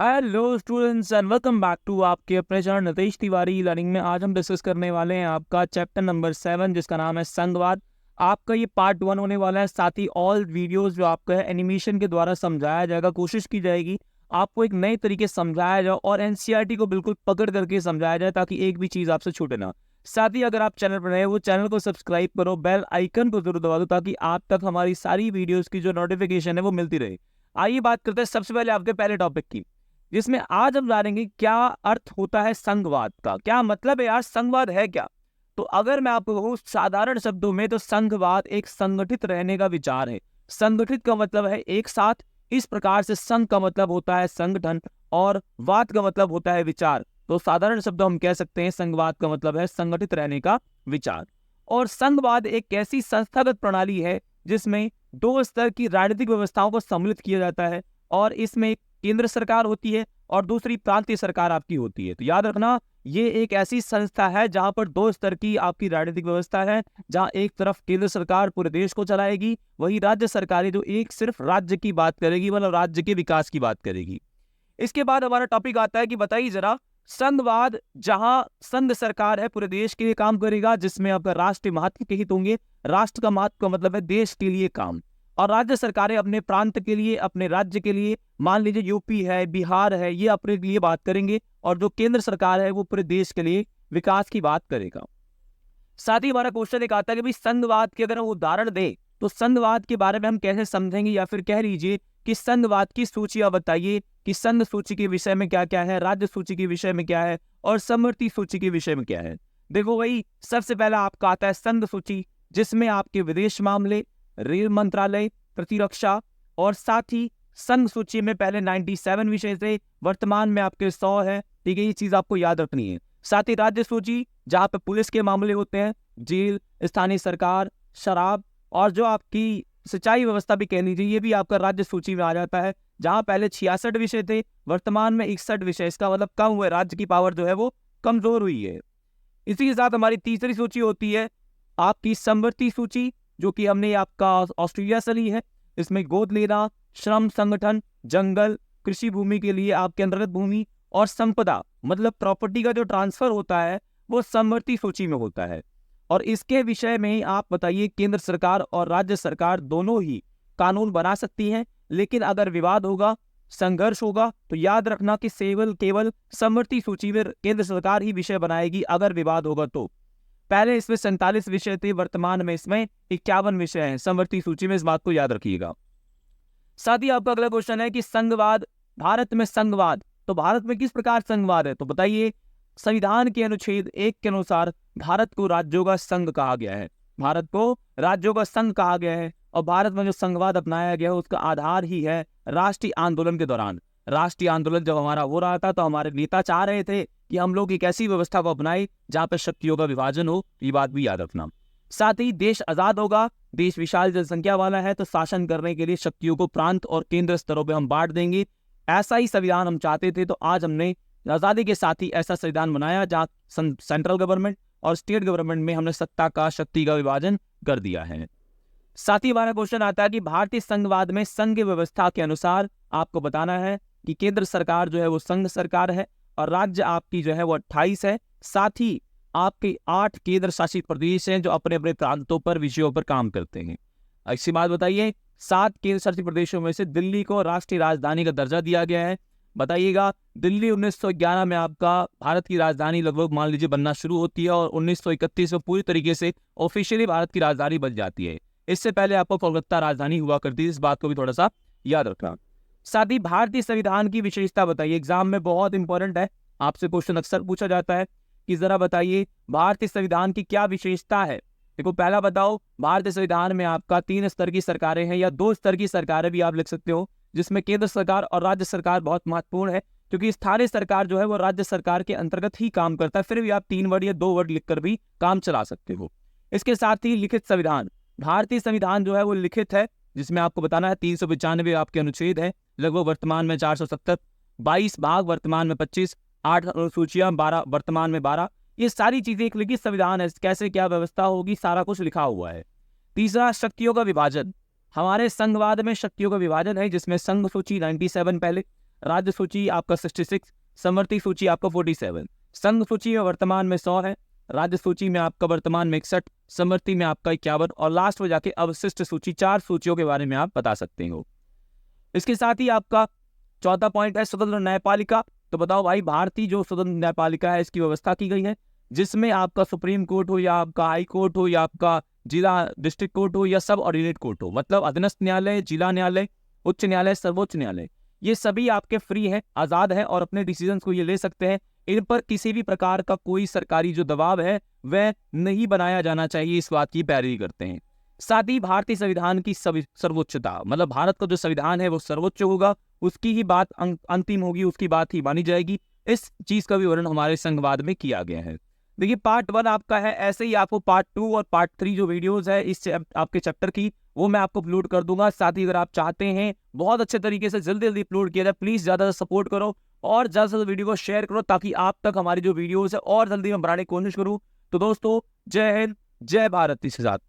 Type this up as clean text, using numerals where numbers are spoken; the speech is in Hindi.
Hello students and welcome back to आपके अपने चैनल नितेश तिवारी लर्निंग में। आज हम डिस्कस करने वाले हैं आपका चैप्टर नंबर 7 जिसका नाम है संघवाद। आपका ये पार्ट 1 होने वाला है। साथ ही ऑल वीडियोस जो आपका है एनिमेशन के द्वारा समझाया जाएगा। कोशिश की जाएगी आपको एक नए तरीके से समझाया जाए और एनसीईआरटी को बिल्कुल पकड़ करके समझाया जाए ताकि एक भी चीज़ आपसे छूटे ना। साथ ही अगर आप चैनल पर नए हो चैनल को सब्सक्राइब करो, बेल आइकन को जरूर दबा दो ताकि आप तक हमारी सारी वीडियोज़ की जो नोटिफिकेशन है वो मिलती रहे। आइए बात करते हैं सबसे पहले आपके पहले टॉपिक की, जिसमें आज हम जानेंगे क्या अर्थ होता है संघवाद का। क्या मतलब है यार, संघवाद है क्या? तो अगर मैं आपको कहूं साधारण शब्दों में तो संघवाद एक संगठित रहने का विचार है। संगठित का मतलब है एक साथ। इस प्रकार से संघ का मतलब होता है संगठन और वाद का मतलब होता है विचार। तो साधारण शब्दों हम कह सकते हैं संघवाद का मतलब है संगठित रहने का विचार। और संघवाद एक ऐसी संस्थागत प्रणाली है जिसमें दो स्तर की राजनीतिक व्यवस्थाओं को सम्मिलित किया जाता है और इसमें केंद्र सरकार होती है और दूसरी प्रांतीय सरकार आपकी होती है। तो याद रखना ये एक ऐसी संस्था है जहां पर दो स्तर की आपकी राजनीतिक व्यवस्था है, जहां एक तरफ केंद्र सरकार पूरे देश को चलाएगी, वही राज्य सरकारें जो एक सिर्फ राज्य की बात करेगी, मतलब राज्य के विकास की बात करेगी। इसके बाद हमारा टॉपिक आता है कि बताइए जरा, संघवाद जहां संघ सरकार है पूरे देश के लिए काम करेगा जिसमें आपका राष्ट्रीय महत्व के हित होंगे। राष्ट्र का महत्व का मतलब है देश के लिए काम। और राज्य सरकारें अपने प्रांत के लिए, अपने राज्य के लिए, मान लीजिए यूपी है, बिहार है, ये अपने लिए बात करेंगे। और जो केंद्र सरकार है वो पूरे देश के लिए विकास की बात करेगा। साथ ही हमारा क्वेश्चन एक आता है कि भाई संघवाद के अगर हम उदाहरण दें तो संघवाद के बारे में हम कैसे समझेंगे, या फिर कह लीजिए कि संघवाद की सूची आप बताइए कि संघ सूची के विषय में क्या क्या है, राज्य सूची के विषय में क्या है और समवर्ती सूची के विषय में क्या है। देखो भाई, सबसे पहला आपका आता है संघ सूची, जिसमें आपके विदेश मामले, रेल मंत्रालय, प्रतिरक्षा और साथ ही संघ सूची में पहले 97 विषय थे, वर्तमान में आपके 100 है। ठीक है, ये चीज आपको याद रखनी है। साथ ही राज्य सूची जहां पे पुलिस के मामले होते हैं, जेल, स्थानीय सरकार, शराब और जो आपकी सिंचाई व्यवस्था भी कह लीजिए, ये भी आपका राज्य सूची में आ जाता है। जहां पहले 66 विषय थे, वर्तमान में 61 विषय। इसका मतलब कम हुए, राज्य की पावर जो है वो कमजोर हुई है। इसी के साथ हमारी तीसरी सूची होती है आपकी समवर्ती सूची, जो कि हमने आपका ऑस्ट्रेलिया से ली है। इसमें गोद लेना, श्रम संगठन, जंगल, कृषि भूमि के लिए आपके अंतर्गत भूमि और संपदा मतलब प्रॉपर्टी का जो ट्रांसफर होता है वो समवर्ती सूची में होता है। और इसके विषय में आप बताइए, केंद्र सरकार और राज्य सरकार दोनों ही कानून बना सकती हैं, लेकिन अगर विवाद होगा, संघर्ष होगा, तो याद रखना कि केवल समवर्ती सूची में केंद्र सरकार ही विषय बनाएगी अगर विवाद होगा तो। पहले इसमें 47 विषय थे, वर्तमान में इसमें 51 विषय हैं समवर्ती सूची में, इस बात को याद रखिएगा। साथ ही आपका अगला क्वेश्चन है कि संघवाद, भारत में संघवाद, तो भारत में किस प्रकार संघवाद है, तो बताइए। संविधान के अनुच्छेद 1 के अनुसार भारत को राज्यों का संघ कहा गया है। भारत को राज्यों का संघ कहा गया है और भारत में जो संघवाद अपनाया गया है उसका आधार ही है राष्ट्रीय आंदोलन के दौरान। राष्ट्रीय आंदोलन जब हमारा हो रहा था तो हमारे नेता चाह रहे थे कि हम लोग एक ऐसी व्यवस्था को अपनाए जहां पर शक्तियों का विभाजन हो, ये बात भी याद रखना। साथ ही देश आजाद होगा, देश विशाल जनसंख्या वाला है, तो शासन करने के लिए शक्तियों को प्रांत और केंद्र स्तरों पर हम बांट देंगे। ऐसा ही संविधान हम चाहते थे, तो आज हमने आजादी के साथ ही ऐसा संविधान बनाया जहां सेंट्रल गवर्नमेंट और स्टेट गवर्नमेंट में हमने सत्ता का, शक्ति का विभाजन कर दिया है। साथ ही हमारा क्वेश्चन आता है कि भारतीय संघवाद में संघ व्यवस्था के अनुसार आपको बताना है कि केंद्र सरकार जो है वो संघ सरकार है और राज्य आपकी जो है वो 28 है। साथ ही आपके 8 केंद्र शासित प्रदेश हैं जो अपने अपने प्रांतों पर, विषयों पर काम करते हैं। ऐसी बात बताइए, 7 केंद्र शासित प्रदेशों में से दिल्ली को राष्ट्रीय राजधानी का दर्जा दिया गया है। बताइएगा, दिल्ली 1911 में आपका भारत की राजधानी लगभग मान लीजिए बनना शुरू होती है और 1931 में पूरी तरीके से ऑफिशियली भारत की राजधानी बन जाती है। इससे पहले आपको कोलकाता राजधानी हुआ करती थी, इस बात को भी थोड़ा सा याद रखना। साथ ही भारतीय संविधान की विशेषता बताइए, एग्जाम में बहुत इंपॉर्टेंट है, आपसे क्वेश्चन अक्सर पूछा जाता है कि जरा बताइए भारतीय संविधान की क्या विशेषता है। देखो, पहला बताओ, भारतीय संविधान में आपका 3 स्तर की सरकारें हैं या 2 स्तर की सरकारें भी आप लिख सकते हो, जिसमें केंद्र सरकार और राज्य सरकार बहुत महत्वपूर्ण है, क्योंकि स्थानीय सरकार जो है वो राज्य सरकार के अंतर्गत ही काम करता है। फिर भी आप 3 वर्ड या 2 वर्ड लिखकर भी काम चला सकते हो। इसके साथ ही लिखित संविधान, भारतीय संविधान जो है वो लिखित है, जिसमें आपको बताना है 395 आपके अनुच्छेद है, लगभग वर्तमान में 470, 22 भाग वर्तमान में 25, 8 अनुसूचियां 12 वर्तमान में 12। ये सारी चीजें एक लिखित संविधान है, कैसे क्या व्यवस्था होगी सारा कुछ लिखा हुआ है। तीसरा, शक्तियों का विभाजन, हमारे संघवाद में शक्तियों का विभाजन है, जिसमें संघ सूची 97 पहले, राज्य सूची आपका 66, समवर्ती सूची आपका 47, संघ सूची में वर्तमान में 100 है, राज्य सूची में आपका वर्तमान में 61, समवर्ती में आपका 51 और लास्ट में जाके अवशिष्ट सूची 4 सूचियों के बारे में आप बता सकते हो। इसके साथ ही आपका चौथा पॉइंट है स्वतंत्र न्यायपालिका। तो बताओ भाई, भारतीय जो स्वतंत्र न्यायपालिका है इसकी व्यवस्था की गई है, जिसमें आपका सुप्रीम कोर्ट हो या आपका हाई कोर्ट हो या आपका जिला डिस्ट्रिक्ट कोर्ट हो या सब ऑर्डिनेट कोर्ट हो, मतलब अधीनस्थ न्यायालय, जिला न्यायालय, उच्च न्यायालय, सर्वोच्च न्यायालय, ये सभी आपके फ्री है, आजाद है और अपने डिसीजन को ये ले सकते हैं। इन पर किसी भी प्रकार का कोई सरकारी जो दबाव है वह नहीं बनाया जाना चाहिए, इस बात की पैरवी करते हैं। साथ ही भारतीय संविधान की सर्वोच्चता, मतलब भारत का जो संविधान है वो सर्वोच्च होगा, उसकी ही बात अंतिम होगी, उसकी बात ही मानी जाएगी। इस चीज का विवरण हमारे संघवाद में किया गया है। देखिए पार्ट 1 आपका है, ऐसे ही आपको पार्ट 2 और पार्ट 3 जो वीडियोस है इस आपके चैप्टर की, वो मैं आपको अपलोड कर दूंगा। साथ ही अगर आप चाहते हैं बहुत अच्छे तरीके से जल्दी जल्दी अपलोड किया जाए, प्लीज ज्यादा सपोर्ट करो और ज्यादा से ज्यादा वीडियो को शेयर करो, ताकि आप तक हमारी जो वीडियोस है और जल्दी मैं बनाने की कोशिश करूँ। तो दोस्तों, जय हिंद, जय भारत के साथ।